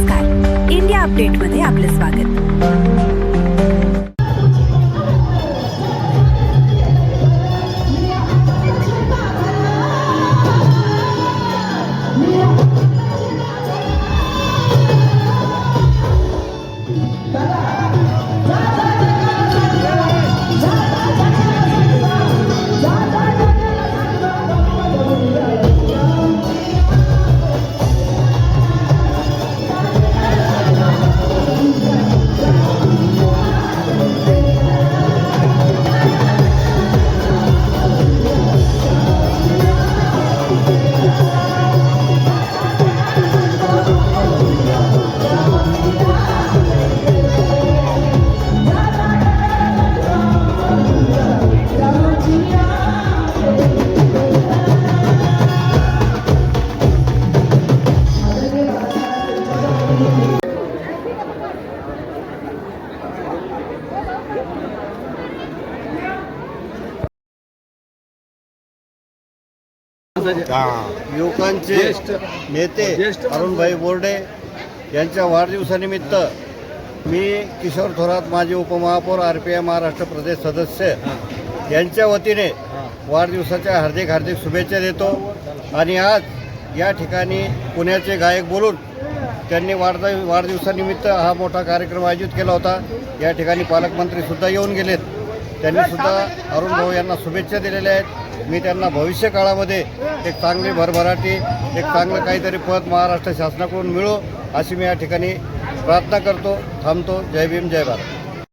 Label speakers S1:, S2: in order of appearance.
S1: नमस्कार, इंडिया अपडेटमध्ये आपले स्वागत।
S2: युवकांचे नेते अरुणभाई बोर्डे यांच्या वाढदिवसानिमित्त मी किशोर थोरात माजी उपमहापौर RPI महाराष्ट्र प्रदेश सदस्य यांच्या वतीने वाढदिवसाच्या हार्दिक शुभेच्छा देतो। आणि आज या ठिकाणी पुण्याचे गायक बोलून त्यांनी वाढदिवसानिमित्त हा मोठा कार्यक्रम आयोजित केला होता। या ठिकाणी पालकमंत्रीसुद्धा येऊन गेलेत, त्यांनीसुद्धा अरुण भाऊ यांना शुभेच्छा दिलेल्या आहेत। मी त्यांना भविष्य काळामध्ये एक चांगली भरभराटी, एक चांगलं काहीतरी पद महाराष्ट्र शासनाकडून मिळो अशी मी या ठिकाणी प्रार्थना करतो। थांबतो। जय भीम, जय भारत।